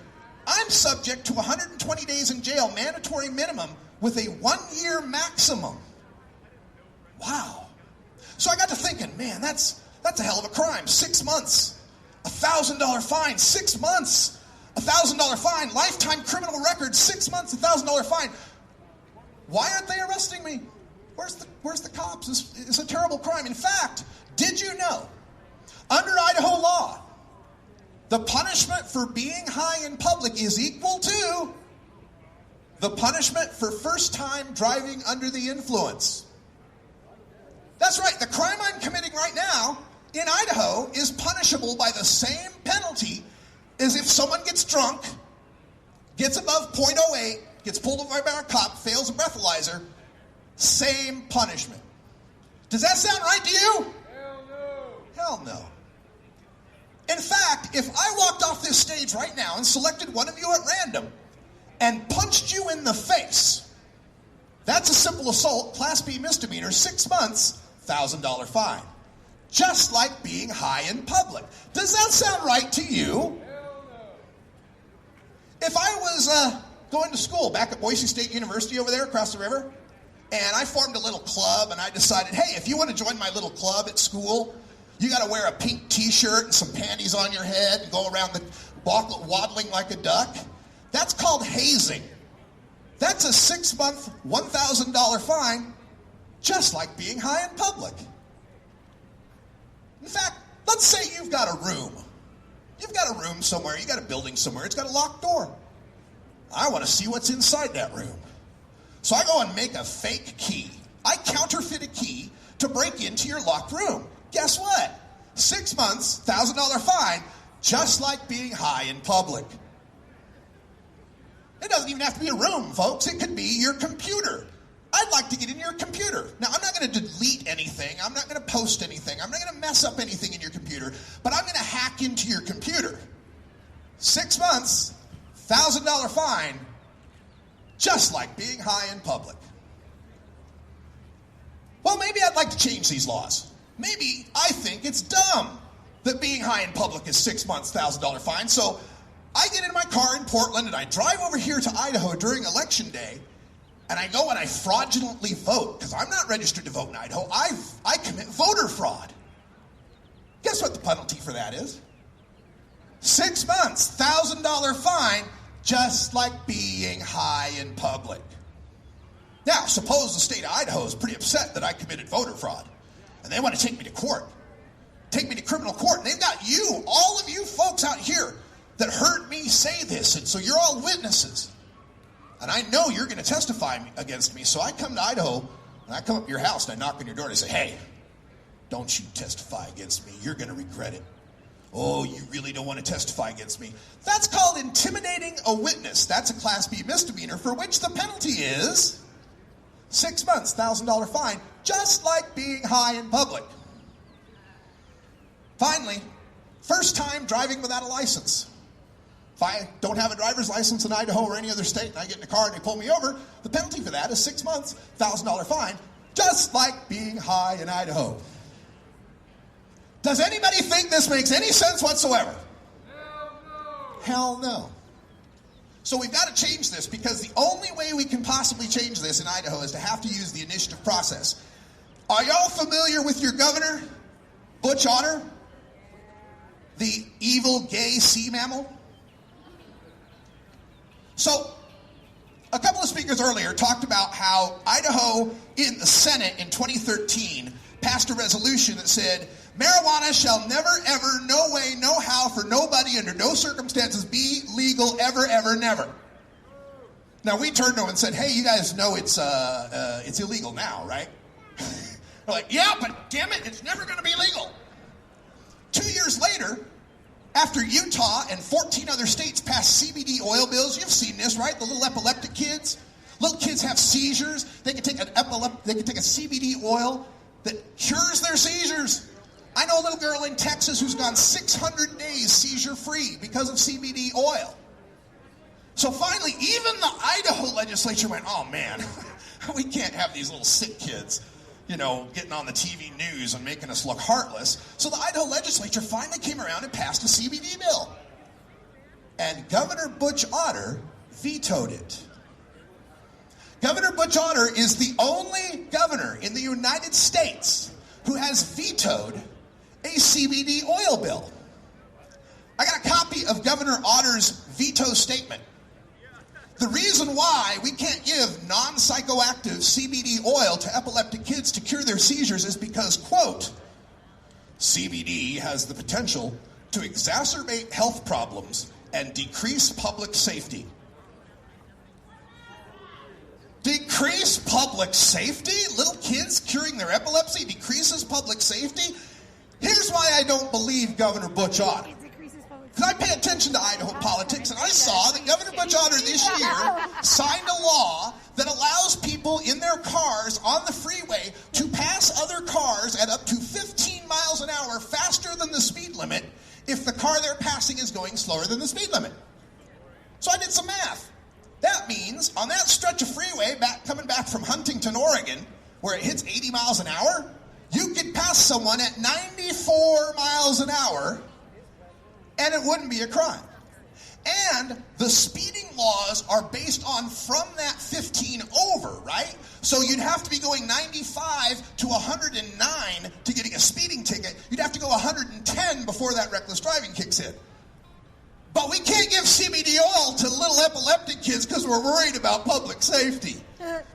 I'm subject to 120 days in jail, mandatory minimum, with a 1-year maximum. Wow. So I got to thinking, man, that's a hell of a crime. 6 months, $1,000 fine, 6 months, $1,000 fine, lifetime criminal record, 6 months, $1,000 fine. Why aren't they arresting me? Where's the cops? It's a terrible crime. In fact, did you know, under Idaho law, the punishment for being high in public is equal to the punishment for first time driving under the influence. That's right. The crime I'm committing right now in Idaho is punishable by the same penalty as if someone gets drunk, gets above .08, gets pulled over by a cop, fails a breathalyzer. Same punishment. Does that sound right to you? Hell no. Hell no. In fact, if I walked off this stage right now and selected one of you at random and punched you in the face, that's a simple assault, Class B misdemeanor, 6 months, $1,000 fine. Just like being high in public. Does that sound right to you? Hell no. If I was going to school back at Boise State University over there across the river, and I formed a little club, and I decided, hey, if you want to join my little club at school, you got to wear a pink T-shirt and some panties on your head and go around waddling like a duck. That's called hazing. That's a 6-month, $1,000 fine, just like being high in public. In fact, let's say you've got a room. You've got a room somewhere. You got a building somewhere. It's got a locked door. I want to see what's inside that room. So I go and make a fake key. I counterfeit a key to break into your locked room. Guess what? 6 months, $1,000 fine, just like being high in public. It doesn't even have to be a room, folks. It could be your computer. I'd like to get in your computer. Now, I'm not going to delete anything. I'm not going to post anything. I'm not going to mess up anything in your computer. But I'm going to hack into your computer. 6 months, $1,000 fine, just like being high in public. Well, maybe I'd like to change these laws. Maybe I think it's dumb that being high in public is 6 months, $1,000 fine. So I get in my car in Portland and I drive over here to Idaho during election day, and I go and I fraudulently vote, because I'm not registered to vote in Idaho. I commit voter fraud. Guess what the penalty for that is? 6 months, $1,000 fine, just like being high in public. Now, suppose the state of Idaho is pretty upset that I committed voter fraud, and they want to take me to court, take me to criminal court, and they've got you, all of you folks out here that heard me say this, and so you're all witnesses. And I know you're going to testify against me, so I come to Idaho, and I come up to your house, and I knock on your door, and I say, hey, don't you testify against me. You're going to regret it. Oh, you really don't want to testify against me. That's called intimidating a witness. That's a Class B misdemeanor, for which the penalty is 6 months, $1,000 fine, just like being high in public. Finally, first time driving without a license. If I don't have a driver's license in Idaho or any other state, and I get in a car and they pull me over, the penalty for that is 6 months, $1,000 fine, just like being high in Idaho. Does anybody think this makes any sense whatsoever? Hell no. Hell no. So we've got to change this, because the only way we can possibly change this in Idaho is to have to use the initiative process. Are y'all familiar with your governor, Butch Otter? The evil gay sea mammal? So, a couple of speakers earlier talked about how Idaho in the Senate in 2013 passed a resolution that said, marijuana shall never, ever, no way, no how, for nobody, under no circumstances, be legal, ever, ever, never. Now, we turned to them and said, hey, you guys know it's illegal now, right? We're like, yeah, but damn it, it's never going to be legal. 2 years later, after Utah and 14 other states passed CBD oil bills, you've seen this, right? The little epileptic kids. Little kids have seizures. They can take a CBD oil that cures their seizures. I know a little girl in Texas who's gone 600 days seizure-free because of CBD oil. So finally, even the Idaho legislature went, oh man, we can't have these little sick kids, getting on the TV news and making us look heartless. So the Idaho legislature finally came around and passed a CBD bill. And Governor Butch Otter vetoed it. Governor Butch Otter is the only governor in the United States who has vetoed a CBD oil bill. I got a copy of Governor Otter's veto statement. The reason why we can't give non-psychoactive CBD oil to epileptic kids to cure their seizures is because, quote, CBD has the potential to exacerbate health problems and decrease public safety. Decrease public safety? Little kids curing their epilepsy decreases public safety? Here's why I don't believe Governor Butch Otter. Because I pay attention to Idaho politics, and I saw that Governor Butch Otter this year signed a law that allows people in their cars on the freeway to pass other cars at up to 15 miles an hour faster than the speed limit if the car they're passing is going slower than the speed limit. So I did some math. That means on that stretch of freeway coming back from Huntington, Oregon, where it hits 80 miles an hour, you could pass someone at 94 miles an hour and it wouldn't be a crime. And the speeding laws are based on from that 15 over, right? So you'd have to be going 95 to 109 to getting a speeding ticket. You'd have to go 110 before that reckless driving kicks in. But we can't give CBD oil to little epileptic kids because we're worried about public safety.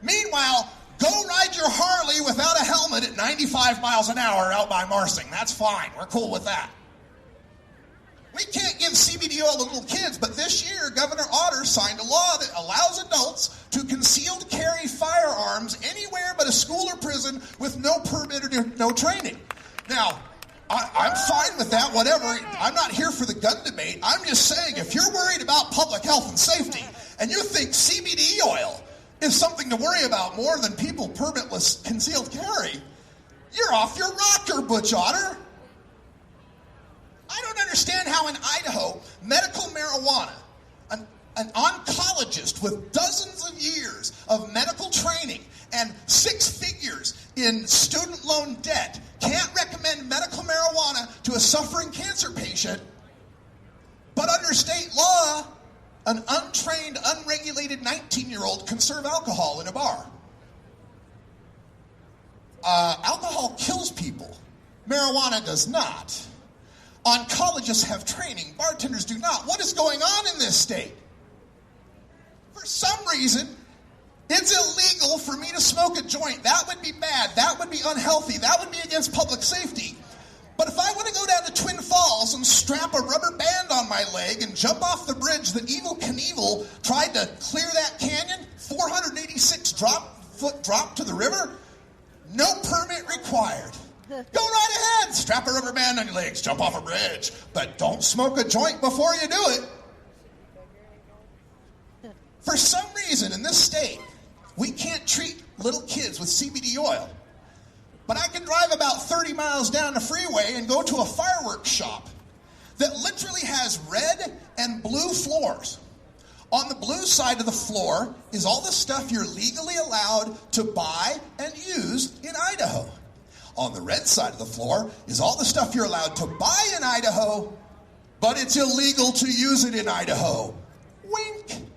Meanwhile, go ride your Harley without a helmet at 95 miles an hour out by Marsing. That's fine. We're cool with that. We can't give CBD oil to little kids, but this year, Governor Otter signed a law that allows adults to concealed carry firearms anywhere but a school or prison with no permit or no training. Now, I'm fine with that, whatever. I'm not here for the gun debate. I'm just saying, if you're worried about public health and safety, and you think CBD oil is something to worry about more than people permitless concealed carry, you're off your rocker, Butch Otter. I don't understand how in Idaho, medical marijuana, an oncologist with dozens of years of medical training and 6 figures in student loan debt can't recommend medical marijuana to a suffering cancer patient, but under state law, an untrained, unregulated 19-year-old can serve alcohol in a bar. Alcohol kills people. Marijuana does not. Oncologists have training. Bartenders do not. What is going on in this state? For some reason, it's illegal for me to smoke a joint. That would be bad. That would be unhealthy. That would be against public safety. But if I want to go down to Twin Falls and strap a rubber band on my leg and jump off the bridge that Evel Knievel tried to clear that canyon, 486 foot drop to the river, no permit required. Go right ahead. Strap a rubber band on your legs. Jump off a bridge. But don't smoke a joint before you do it. For some reason in this state, we can't treat little kids with CBD oil. But I can drive about 30 miles down the freeway and go to a fireworks shop that literally has red and blue floors. On the blue side of the floor is all the stuff you're legally allowed to buy and use in Idaho. On the red side of the floor is all the stuff you're allowed to buy in Idaho, but it's illegal to use it in Idaho. Wink.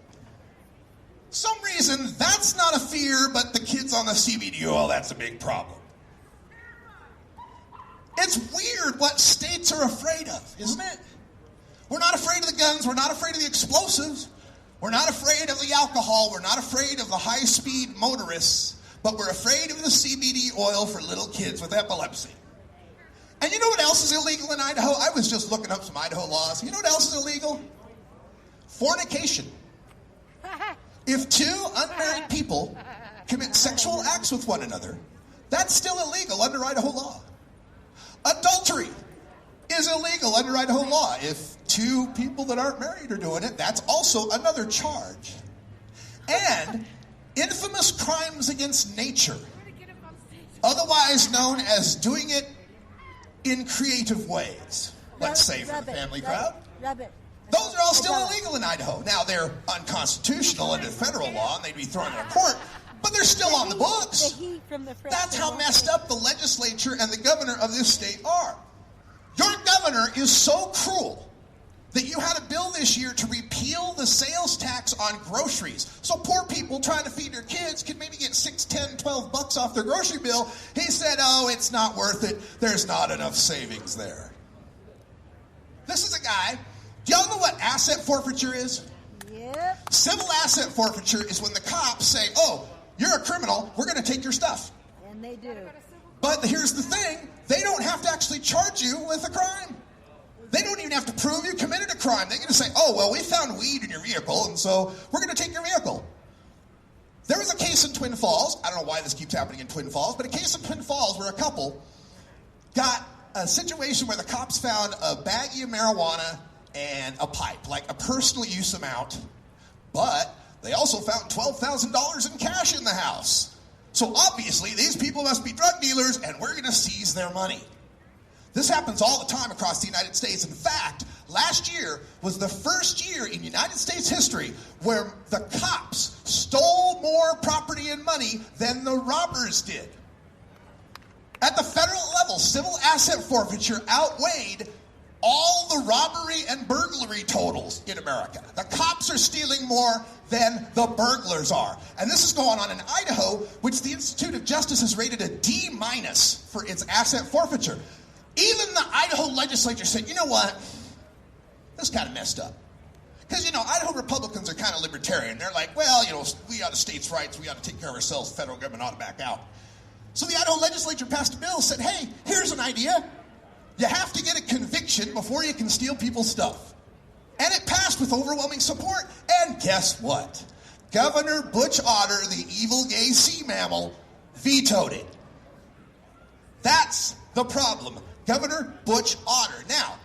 Some reason that's not a fear, but the kids on the CBD oil, that's a big problem. It's weird what states are afraid of, isn't it? We're not afraid of the guns. We're not afraid of the explosives. We're not afraid of the alcohol. We're not afraid of the high-speed motorists. But we're afraid of the CBD oil for little kids with epilepsy. And you know what else is illegal in Idaho? I was just looking up some Idaho laws. You know what else is illegal? Fornication. If 2 unmarried people commit sexual acts with one another, that's still illegal under Idaho law. Adultery is illegal under Idaho law. If 2 people that aren't married are doing it, that's also another charge. And infamous crimes against nature, otherwise known as doing it in creative ways. Let's say for the family crowd. Those are all still illegal in Idaho. Now, they're unconstitutional under federal law, and they'd be thrown in a court, but they're still on the books. That's how messed up the legislature and the governor of this state are. Your governor is so cruel that you had a bill this year to repeal the sales tax on groceries. So poor people trying to feed their kids could maybe get $6, $10, $12 off their grocery bill. He said, oh, it's not worth it. There's not enough savings there. This is a guy, do y'all know what asset forfeiture is? Yep. Civil asset forfeiture is when the cops say, oh, you're a criminal, we're going to take your stuff. And they do. But here's the thing, they don't have to actually charge you with a crime. They don't even have to prove you committed a crime. They can just say, oh, well, we found weed in your vehicle, and so we're going to take your vehicle. There was a case in Twin Falls. I don't know why this keeps happening in Twin Falls, but a case in Twin Falls where a couple got a situation where the cops found a baggie of marijuana and a pipe, like a personal use amount, but they also found $12,000 in cash in the house. So obviously, these people must be drug dealers, and we're going to seize their money. This happens all the time across the United States. In fact, last year was the first year in United States history where the cops stole more property and money than the robbers did. At the federal level, civil asset forfeiture outweighed all the robbery and burglary totals in America. The cops are stealing more than the burglars are. And this is going on in Idaho, which the Institute of Justice has rated a D- for its asset forfeiture. Even the Idaho legislature said, you know what? This is kind of messed up. Because, Idaho Republicans are kind of libertarian. They're like, well, we ought to states' rights. We ought to take care of ourselves. The federal government ought to back out. So the Idaho legislature passed a bill, said, hey, here's an idea. You have to get a conviction before you can steal people's stuff. And it passed with overwhelming support. And guess what? Governor Butch Otter, the evil gay sea mammal, vetoed it. That's the problem. Governor Butch Otter. Now,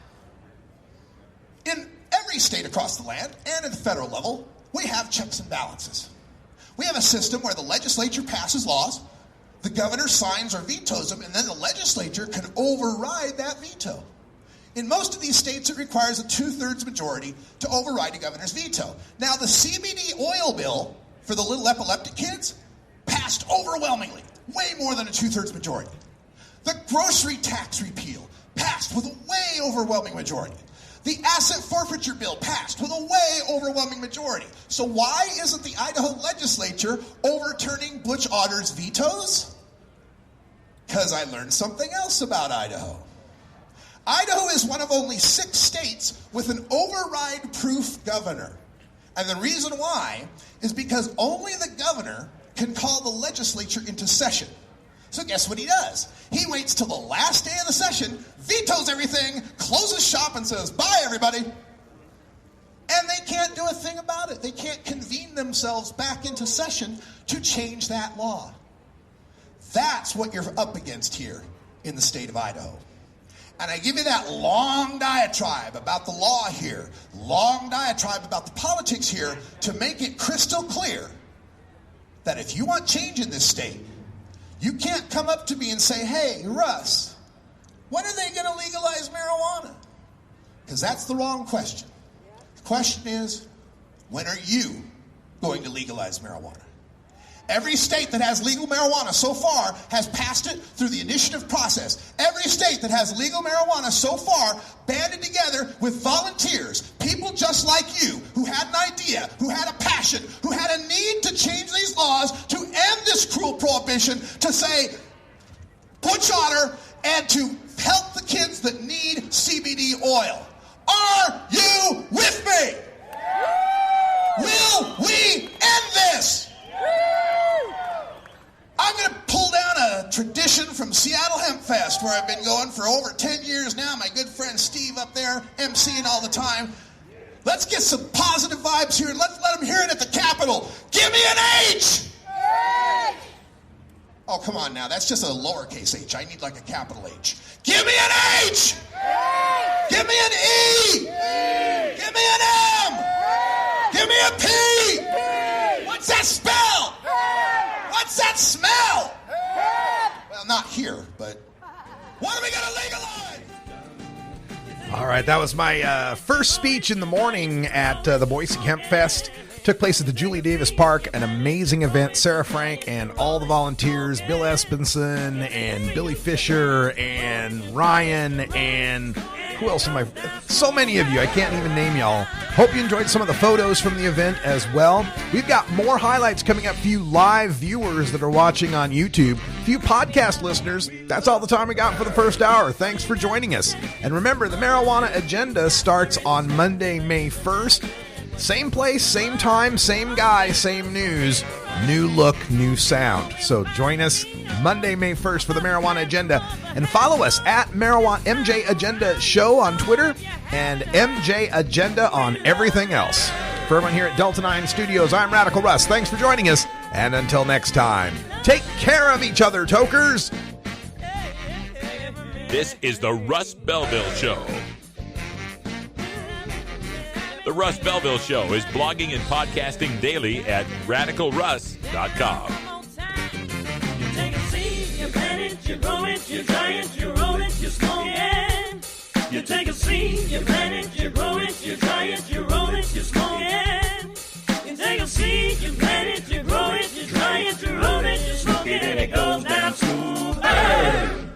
in every state across the land and at the federal level, we have checks and balances. We have a system where the legislature passes laws, the governor signs or vetoes them, and then the legislature can override that veto. In most of these states, it requires a 2/3 majority to override a governor's veto. Now, the CBD oil bill for the little epileptic kids passed overwhelmingly, way more than a 2/3 majority. The grocery tax repeal passed with a way overwhelming majority. The asset forfeiture bill passed with a way overwhelming majority. So why isn't the Idaho legislature overturning Butch Otter's vetoes? Because I learned something else about Idaho. Idaho is one of only 6 states with an override-proof governor. And the reason why is because only the governor can call the legislature into session. So guess what he does? He waits till the last day of the session, vetoes everything, closes shop, and says, bye, everybody. And they can't do a thing about it. They can't convene themselves back into session to change that law. That's what you're up against here in the state of Idaho. And I give you that long diatribe about the law here, long diatribe about the politics here, to make it crystal clear that if you want change in this state, you can't come up to me and say, hey, Russ, when are they going to legalize marijuana? Because that's the wrong question. The question is, when are you going to legalize marijuana? Every state that has legal marijuana so far has passed it through the initiative process. Every state that has legal marijuana so far banded together with volunteers, people just like you, who had an idea, who had a passion, who had a need to change these laws, to end this cruel prohibition, to say, Butch Otter, and to help the kids that need CBD oil. Are you with me? Will we end this? I'm going to pull down a tradition from Seattle Hempfest, where I've been going for over 10 years now. My good friend Steve up there, emceeing all the time. Let's get some positive vibes here, and let's let them hear it at the Capitol. Give me an H! H! Oh, come on now. That's just a lowercase h. I need like a capital H. Give me an H! H! Give me an E! E! Give me an M! H! Give me a P! P! What's that spell? H! What's that smell? H! Well, not here, but what are we going to legalize? All right, that was my first speech in the morning at the Boise Hempfest. Took place at the Julie Davis Park, an amazing event. Sarah Frank and all the volunteers, Bill Espenson and Billy Fisher and Ryan and who else am I? So many of you, I can't even name y'all. Hope you enjoyed some of the photos from the event as well. We've got more highlights coming up for you live viewers that are watching on YouTube. For you podcast listeners, that's all the time we got for the first hour. Thanks for joining us. And remember, the marijuana agenda starts on Monday, May 1st. Same place, same time, same guy, same news. New look, new sound. So join us Monday, May 1st for the Marijuana Agenda. And follow us at MJ Agenda Show on Twitter and MJ Agenda on everything else. For everyone here at Delta 9 Studios, I'm Radical Russ. Thanks for joining us. And until next time, take care of each other, tokers. This is the Russ Belville Show. The Russ Belville Show is blogging and podcasting daily at RadicalRuss.com. You take a seed, you plant it, you grow it, you dry it, you roll it, you smoke it. You take a seed, you plant it, you grow it, you dry it, you roll it, you smoke it. You take a seed, you plant it, you grow it, you dry it, you roll it, you smoke it, and it goes down smooth.